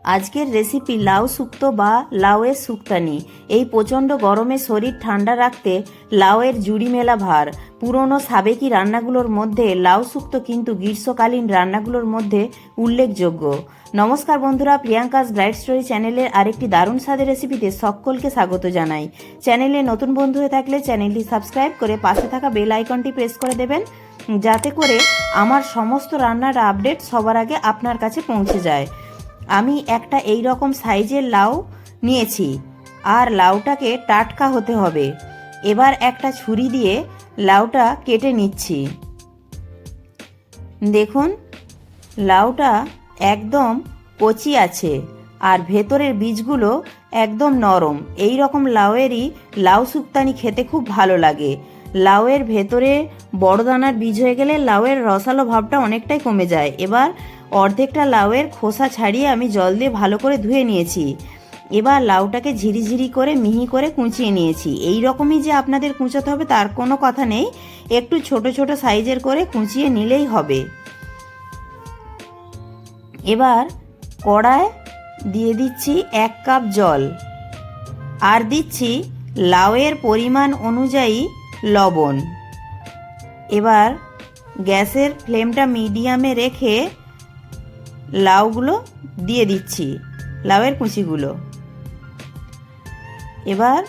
আজকের রেসিপি লাউ শুক্তো বা লাউয়ের শুক্তানি। এই প্রচণ্ড গরমে শরীর ঠান্ডা রাখতে লাউয়ের জুড়ি মেলা ভার। পুরনো সাবেকি রান্নাগুলোর মধ্যে লাউ শুক্তো কিন্তু গ্রীষ্মকালীন রান্নাগুলোর মধ্যে উল্লেখযোগ্য। নমস্কার বন্ধুরা, প্রিয়াঙ্কাস ব্রাইট স্টোরি চ্যানেলের আরেকটি দারুণ স্বাদের রেসিপিতে সকলকে স্বাগত জানাই। চ্যানেলে নতুন বন্ধু হয়ে থাকলে চ্যানেলটি সাবস্ক্রাইব করে পাশে থাকা বেল আইকনটি প্রেস করে দেবেন, যাতে করে আমার সমস্ত রান্নার আপডেট সবার আগে আপনার কাছে পৌঁছে যায়। আমি একটা এই রকম সাইজের লাউ নিয়েছি, আর লাউটাকে টাটকা হতে হবে। এবার একটা ছুরি দিয়ে লাউটা কেটে নিচ্ছি। দেখুন, লাউটা একদম কচি আছে আর ভেতরের বীজগুলো একদম নরম। এই রকম লাউয়েরই লাউ শুক্তানি খেতে খুব ভালো লাগে। লাউয়ের ভেতরে বড় দানার বীজ হয়ে গেলে লাউয়ের রসালো ভাবটা অনেকটাই কমে যায়। এবার অর্ধেকটা লাউয়ের খোসা ছাড়িয়ে আমি জল দিয়ে ভালো করে ধুয়ে নিয়েছি। এবার লাউটাকে ঝিরিঝিরি করে মিহি করে কুচিয়ে নিয়েছি। এই রকমই যে আপনাদের কুচাতে হবে তার কোনো কথা নেই, একটু ছোট ছোট সাইজের করে কুচিয়ে নিলেই হবে। এবার কড়ায় দিয়ে দিচ্ছি 1 কাপ জল, আর দিচ্ছি লাউয়ের পরিমাণ অনুযায়ী লবণ। এবার গ্যাসের ফ্লেমটা মিডিয়ামে রেখে লাউগুলো দিয়ে দিচ্ছি, লাউয়ের কুচিগুলো। এবার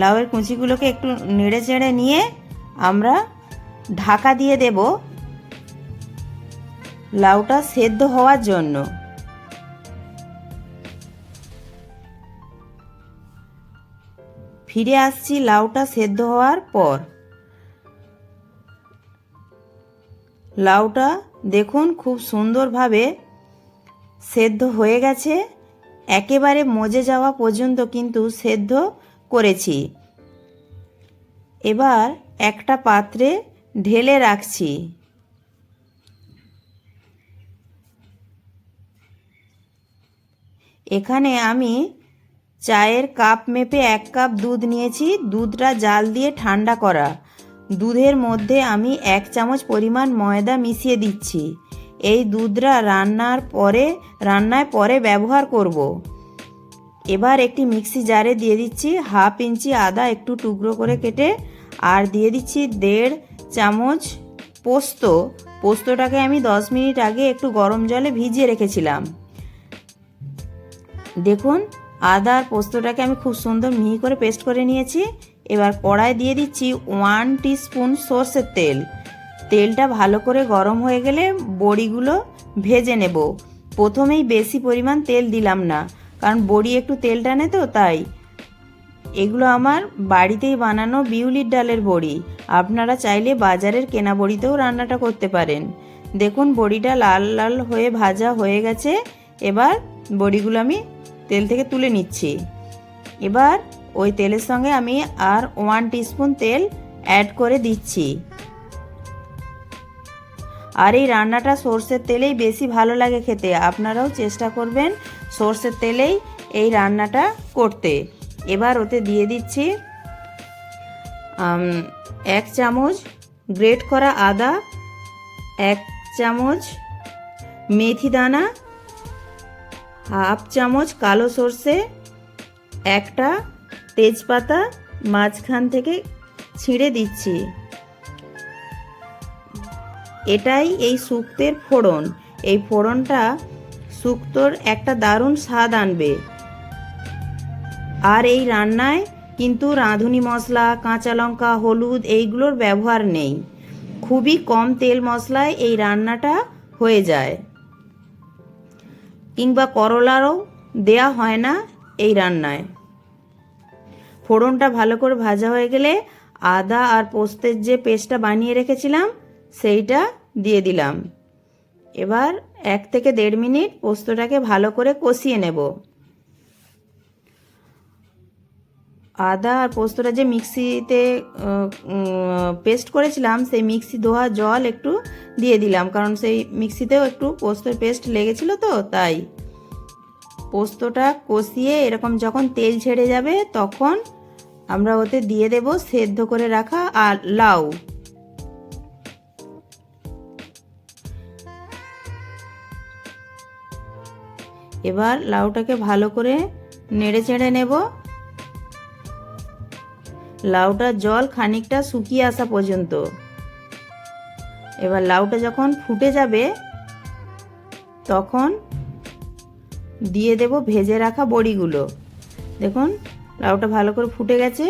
লাউয়ের কুচিগুলোকে একটু নেড়ে চেড়ে নিয়ে আমরা ঢাকা দিয়ে দেব লাউটা সেদ্ধ হওয়ার জন্য। ফিরে আসছি লাউটা সেদ্ধ হওয়ার পর। লাউটা দেখুন খুব সুন্দরভাবে সেদ্ধ হয়ে গেছে, একেবারে মজে যাওয়া পর্যন্ত কিন্তু সেদ্ধ করেছি। এবার একটা পাত্রে ঢেলে রাখছি। এখানে আমি চায়ের কাপ মেপে 1 কাপ দুধ নিয়েছি। দুধটা জাল দিয়ে ঠান্ডা করা। দুধের মধ্যে আমি 1 চামচ পরিমাণ ময়দা মিশিয়ে দিচ্ছি। এই দুধটা রান্নায় পরে ব্যবহার করব। এবার একটি মিক্সি জারে দিয়ে দিচ্ছি 1/2 ইঞ্চি আদা একটু টুকরো করে কেটে, আর দিয়ে দিচ্ছি 1.5 চামচ পোস্ত। পোস্তটাকে আমি 10 মিনিট আগে একটু গরম জলে ভিজিয়ে রেখেছিলাম। দেখুন, আদা আর পোস্তটাকে আমি খুব সুন্দর মিহি করে পেস্ট করে নিয়েছি। এবার কড়ায় দিয়ে দিচ্ছি 1 টিস্পুন সর্ষের তেল। তেলটা ভালো করে গরম হয়ে গেলে বড়িগুলো ভেজে নেব। প্রথমেই বেশি পরিমাণ তেল দিলাম না, কারণ বড়ি একটু তেল টানে, তো তাই। এগুলো আমার বাড়িতেই বানানো বিউলির ডালের বড়ি। আপনারা চাইলে বাজারের কেনা বড়িতেও রান্নাটা করতে পারেন। দেখুন, বড়িটা লাল লাল হয়ে ভাজা হয়ে গেছে। এবার বড়িগুলো আমি তেল থেকে তুলে নিচ্ছি। এবার ওই তেলের সঙ্গে আমি আর 1 টিস্পুন তেল অ্যাড করে দিচ্ছি। আর এই রান্নাটা সর্ষের তেলেই বেশি ভালো লাগে খেতে। আপনারাও চেষ্টা করবেন সর্ষের তেলেই এই রান্নাটা করতে। এবার ওতে দিয়ে দিচ্ছি 1 চামচ গ্রেট করা আদা, 1 চামচ মেথি দানা, 1/2 চামচ কালো সর্ষে, একটা তেজপাতা মাঝখান থেকে ছিঁড়ে দিচ্ছি। এটাই এই শুক্তের ফোড়ন। এই ফোড়নটা শুক্তোর একটা দারুণ স্বাদ আনবে। আর এই রান্নায় কিন্তু রাঁধুনি মশলা, কাঁচা লঙ্কা, হলুদ এইগুলোর ব্যবহার নেই। খুবই কম তেল মশলায় এই রান্নাটা হয়ে যায়, কিংবা করলারও দেয়া হয় না এই রান্নায়। ফোড়নটা ভালো করে ভাজা হয়ে গেলে আদা আর পোস্তের যে পেস্টটা বানিয়ে রেখেছিলাম সেইটা দিয়ে দিলাম। এবার 1 থেকে 1.5 মিনিট পোস্তটাকে ভালো করে কষিয়ে নেব। আদা আর পোস্তটা যে মিক্সিতে পেস্ট করেছিলাম, সেই মিক্সি ধোয়া জল একটু দিয়ে দিলাম, কারণ সেই মিক্সিতেও একটু পোস্তর পেস্ট লেগেছিল, তো তাই। পোস্তটা কষিয়ে এরকম যখন তেল ছেড়ে যাবে তখন আমরা ওতে দিয়ে দেব সেদ্ধ করে রাখা আর লাউ। এবার লাউটাকে ভালো করে নেড়ে চেড়ে নেব, লাউটার জল খানিকটা শুকিয়ে আসা পর্যন্ত। এবার লাউটা যখন ফুটে যাবে তখন দিয়ে দেব ভেজে রাখা বড়িগুলো। দেখুন লাউটা ভালো করে ফুটে গেছে,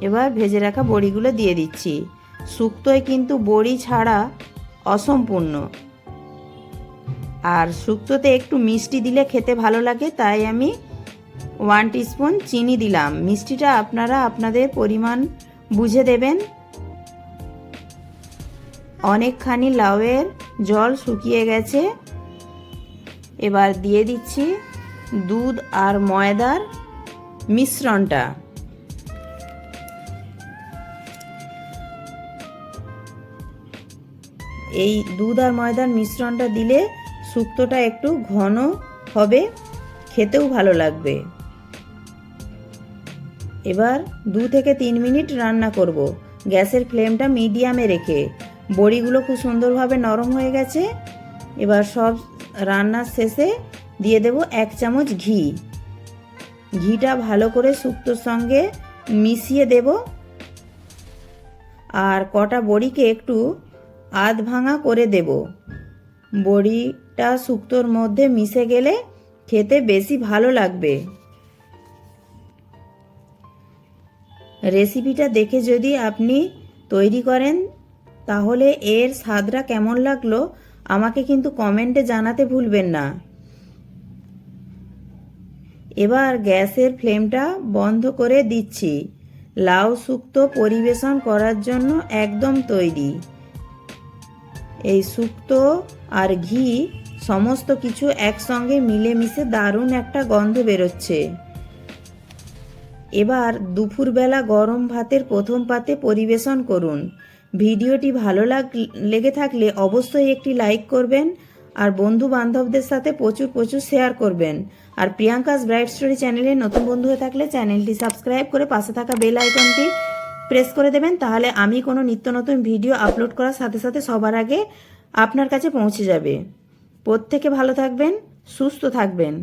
এবার ভেজে রাখা বড়িগুলো দিয়ে দিচ্ছি। শুক্তোয় কিন্তু বড়ি ছাড়া অসম্পূর্ণ, আর শুক্তোতে একটু মিষ্টি দিলে খেতে ভালো লাগে, তাই আমি 1 টিস্পুন চিনি দিলাম। মিষ্টিটা আপনারা আপনাদের পরিমাণ বুঝে দেবেন। অনেকখানি লাউয়ের জল শুকিয়ে গেছে, এবার দিয়ে দিচ্ছি দুধ আর ময়দার মিশ্রণটা। এই দুধ আর ময়দার মিশ্রণটা দিলে শুক্তোটা একটু ঘন হবে, খেতেও ভালো লাগবে। এবার 2 থেকে 3 মিনিট রান্না করব গ্যাসের ফ্লেমটা মিডিয়ামে রেখে। বড়িগুলো খুব সুন্দরভাবে নরম হয়ে গেছে। এবার সব রান্নার শেষে দিয়ে দেব 1 চামচ ঘি। ঘিটা ভালো করে শুক্তোর সঙ্গে মিশিয়ে দেব, আর কটা বড়িকে একটু আধ ভাঙা করে দেব। বড়িটা শুক্তোর মধ্যে মিশে গেলে খেতে বেশি ভালো লাগবে। রেসিপিটা দেখে যদি আপনি তৈরি করেন তাহলে এর স্বাদটা কেমন লাগলো আমাকে কিন্তু কমেন্টে জানাতে ভুলবেন না। এবার গ্যাসের ফ্লেমটা বন্ধ করে দিচ্ছি। লাউ শুক্তো পরিবেশন করার জন্য একদম তৈরি। এই শুক্তো আর ঘি সমস্ত কিছু একসঙ্গে মিলেমিশে দারুণ একটা গন্ধ বেরোচ্ছে। এবার দুপুরবেলা গরম ভাতের প্রথম পাতে পরিবেশন করুন। ভিডিওটি ভালো লেগে থাকলে অবশ্যই একটি লাইক করবেন, আর বন্ধু বান্ধবদের সাথে প্রচুর শেয়ার করবেন। আর প্রিয়াঙ্কাস ব্রাইট স্টোরি চ্যানেলে নতুন বন্ধু হয়ে থাকলে চ্যানেলটি সাবস্ক্রাইব করে পাশে থাকা বেল আইকনটি প্রেস করে দেবেন, তাহলে আমি কোনো নিত্য নতুন ভিডিও আপলোড করার সাথে সাথে সবার আগে আপনার কাছে পৌঁছে যাবে। প্রত্যেকে ভালো থাকবেন, সুস্থ থাকবেন।